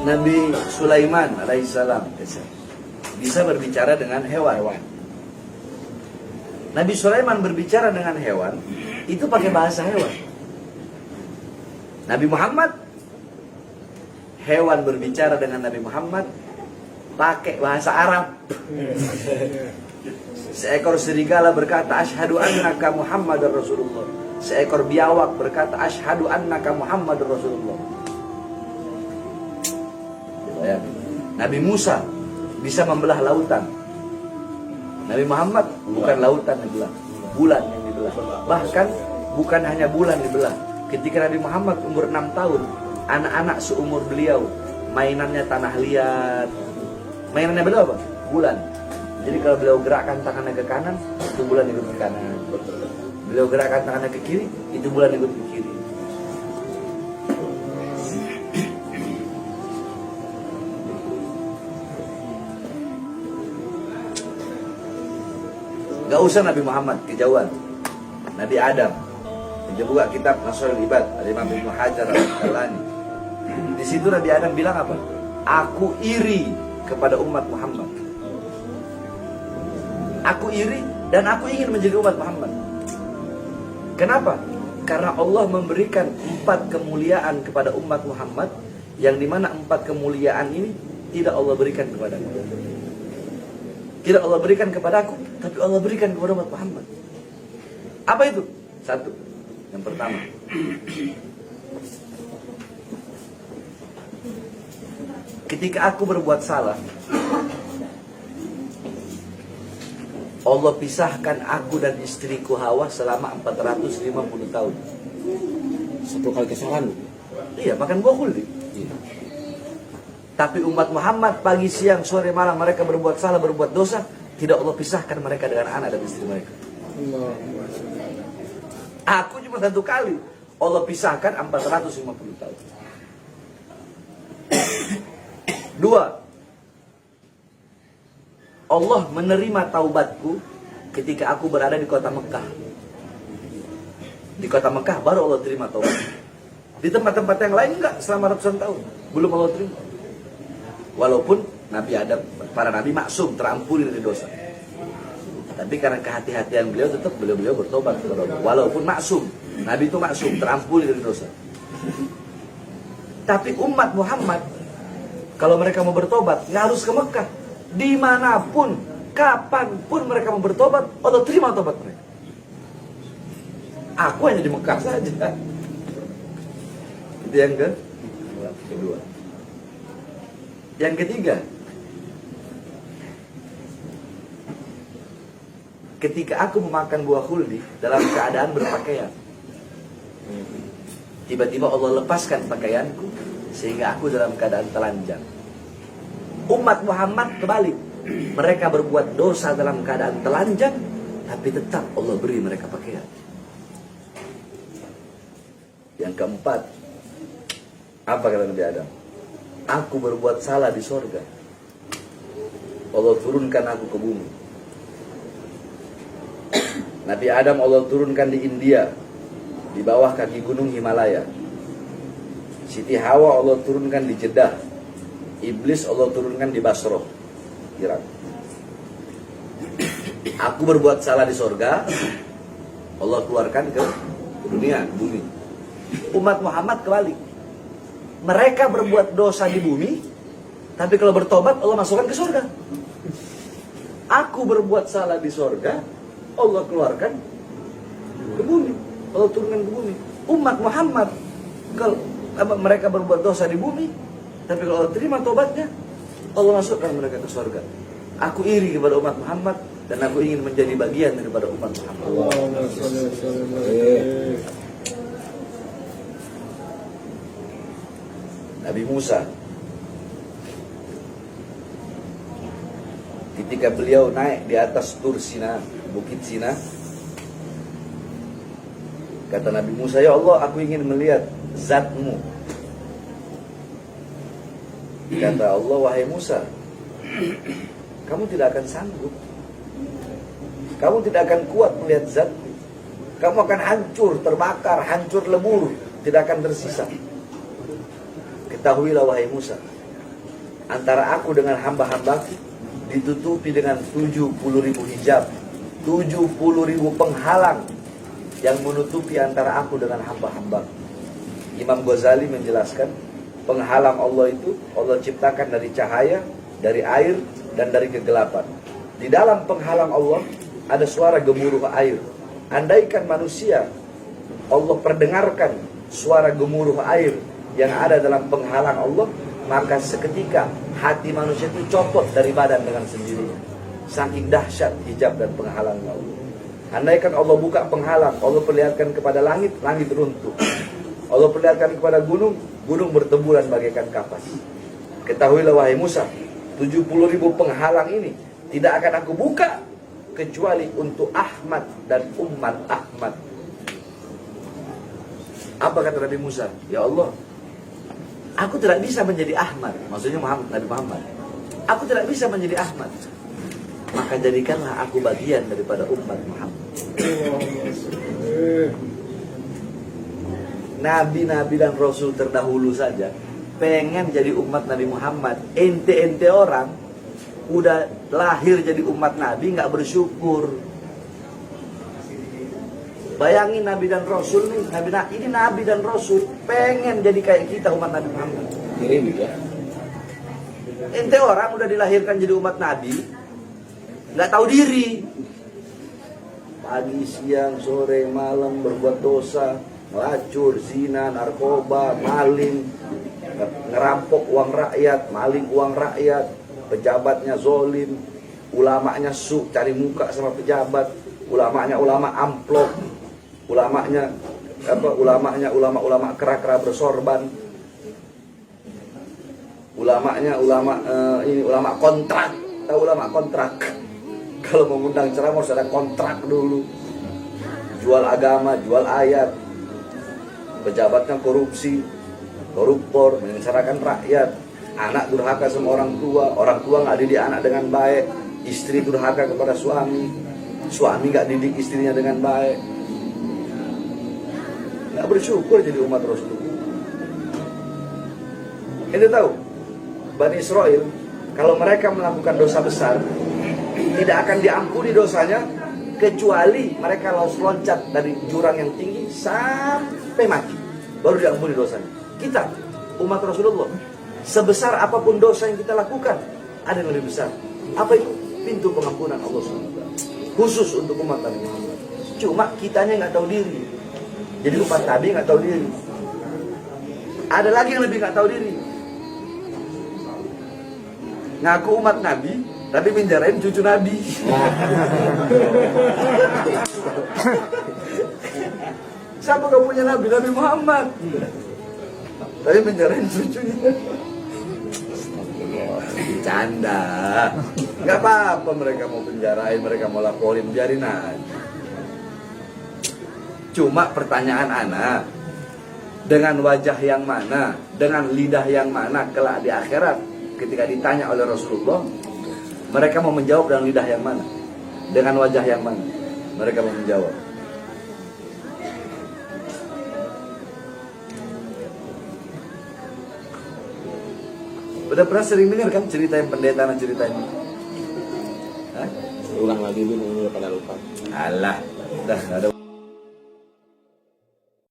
Nabi Sulaiman alaihissalam bisa berbicara dengan hewan. Nabi Sulaiman berbicara dengan hewan itu pakai bahasa hewan. Nabi Muhammad, hewan berbicara dengan Nabi Muhammad pakai bahasa Arab. Seekor serigala berkata asyhadu annaka Muhammadar Rasulullah. Seekor biawak berkata asyhadu annaka Muhammadar Rasulullah. Nabi Musa bisa membelah lautan. Nabi Muhammad bukan lautan yang dibelah, bulan yang dibelah. Bahkan bukan hanya bulan dibelah. Ketika Nabi Muhammad umur 6 tahun, anak-anak seumur beliau mainannya tanah liat. Mainannya beliau apa? Bulan. Jadi kalau beliau gerakkan tangannya ke kanan, itu bulan ikut ke kanan. Beliau gerakkan tangannya ke kiri, itu bulan ikut ke kiri. Gak usah Nabi Muhammad, kejauhan. Nabi Adam. Kita buka kitab Nasrul Ibad, Imam Ibnu Hajar Al-Asqalani. Di situ Nabi Adam bilang apa? Aku iri kepada umat Muhammad. Aku iri dan aku ingin menjadi umat Muhammad. Kenapa? Karena Allah memberikan 4 kemuliaan kepada umat Muhammad, yang dimana 4 kemuliaan ini tidak Allah berikan kepada aku. Tidak Allah berikan kepada aku, tapi Allah berikan kepada umat Muhammad. Apa itu? 1. Yang pertama, ketika aku berbuat salah, Allah pisahkan aku dan istriku Hawa selama 450 tahun. 1 kali kesalahan. Iya, makan buah khuldi. Iya. Tapi umat Muhammad pagi, siang, sore, malam mereka berbuat salah, berbuat dosa, tidak Allah pisahkan mereka dengan anak dan istri mereka. Aku cuma 1 kali, Allah pisahkan 450 tahun. 2, Allah menerima taubatku ketika aku berada di kota Mekah. Di kota Mekah baru Allah terima taubat. Di tempat-tempat yang lain enggak, selama ratusan tahun belum Allah terima. Walaupun Nabi Adam, para nabi maksum, terampuni dari dosa. Tapi karena kehati-hatian beliau, tetap beliau bertobat kepada Allah. Walaupun maksum, Nabi itu maksum, terampuni dari dosa. Tapi umat Muhammad, kalau mereka mau bertobat, nggak harus ke Mekah. Dimanapun, kapanpun mereka mau bertobat, Allah terima tobat mereka. Aku hanya di Mekah saja. Itu yang kedua. Yang ketiga, ketika aku memakan buah khuldi dalam keadaan berpakaian, tiba-tiba Allah lepaskan pakaianku sehingga aku dalam keadaan telanjang. Umat Muhammad kebalik, mereka berbuat dosa dalam keadaan telanjang, tapi tetap Allah beri mereka pakaian. Yang keempat, apa kata Nabi Adam? Aku berbuat salah di sorga, Allah turunkan aku ke bumi. Nabi Adam Allah turunkan di India, di bawah kaki gunung Himalaya. Siti Hawa Allah turunkan di Jeddah. Iblis Allah turunkan di Basrah, Irak. Aku berbuat salah di sorga, Allah keluarkan ke dunia, bumi. Umat Muhammad kebalik, mereka berbuat dosa di bumi, tapi kalau bertobat Allah masukkan ke surga. Aku berbuat salah di surga, Allah keluarkan ke bumi, Allah turunkan ke bumi. Umat Muhammad, kalau mereka berbuat dosa di bumi, tapi kalau Allah terima tobatnya, Allah masukkan mereka ke surga. Aku iri kepada umat Muhammad, dan aku ingin menjadi bagian daripada umat Muhammad. Nabi Musa, ketika beliau naik di atas Tur Sina, Bukit Sina, kata Nabi Musa, ya Allah, aku ingin melihat zatmu. Kata Allah, wahai Musa, kamu tidak akan sanggup, kamu tidak akan kuat melihat zatku. Kamu akan hancur, terbakar, hancur lebur, tidak akan tersisa. Ketahuilah wahai Musa, antara aku dengan hamba-hambaku ditutupi dengan 70.000 hijab, 70.000 penghalang yang menutupi antara aku dengan hamba-hambaku. Imam Ghazali menjelaskan, penghalang Allah itu Allah ciptakan dari cahaya, dari air, dan dari kegelapan. Di dalam penghalang Allah ada suara gemuruh air. Andaikan manusia Allah perdengarkan suara gemuruh air yang ada dalam penghalang Allah, maka seketika hati manusia itu copot dari badan dengan sendirinya. Saking dahsyat hijab dan penghalang Allah. Andaikan Allah buka penghalang, Allah perlihatkan kepada langit, langit runtuh. Allah perlihatkan kepada gunung, gunung berteburan bagaikan kapas. Ketahuilah wahai Musa, 70.000 penghalang ini tidak akan aku buka kecuali untuk Ahmad dan umat Ahmad. Apa kata Nabi Musa? Ya Allah, aku tidak bisa menjadi Ahmad. Maksudnya Nabi Muhammad. Aku tidak bisa menjadi Ahmad. Maka jadikanlah aku bagian daripada umat Muhammad. Nabi-nabi dan Rasul terdahulu saja pengen jadi umat Nabi Muhammad. Ente-ente orang udah lahir jadi umat Nabi nggak bersyukur. Bayangin Nabi dan Rasul nih, ini Nabi dan Rasul pengen jadi kayak kita umat Nabi Muhammad. Kirim ya. Ente orang udah dilahirkan jadi umat Nabi, nggak tahu diri. Pagi, siang, sore, malam berbuat dosa, melacur, zina, narkoba, maling, ngerampok uang rakyat, maling uang rakyat, pejabatnya zolim, ulamanya cari muka sama pejabat, ulamanya ulama amplop, ulamanya ulama kera-kera bersorban, ulama kontrak. Tahu ulama kontrak? Kalau mengundang ceramah harus ada kontrak dulu. Jual agama, jual ayat. Pejabatnya korupsi, koruptor, menyengsarakan rakyat. Anak durhaka sama orang tua nggak didik anak dengan baik. Istri durhaka kepada suami nggak didik istrinya dengan baik. Nggak bersyukur jadi umat Rasul. Ente tahu, Bani Israel kalau mereka melakukan dosa besar tidak akan diampuni dosanya kecuali mereka loncat dari jurang yang tinggi sampai mati, baru diampuni dosanya. Kita umat Rasulullah, sebesar apapun dosa yang kita lakukan, ada yang lebih besar. Apa itu? Pintu pengampunan Allah SWT khusus untuk umat Nabi Muhammad. Cuma kitanya nggak tahu diri. Jadi umat Nabi nggak tahu diri. Ada lagi yang lebih nggak tahu diri. Ngaku umat Nabi, tapi penjarain cucu Nabi. Siapa kamu punya Nabi? Nabi Muhammad. Tapi penjarain cucunya. Canda. Nggak apa-apa mereka mau penjarain, mereka mau laporin, biarin aja. Cuma pertanyaan anak, dengan wajah yang mana, dengan lidah yang mana kelak di akhirat ketika ditanya oleh Rasulullah, mereka mau menjawab dengan lidah yang mana, dengan wajah yang mana mereka mau menjawab. Udah pernah sering dengar kan cerita yang pendeta dan cerita ini? Hah? Ulang lagi dulu, udah pada lupa. Alah, udah nggak ada.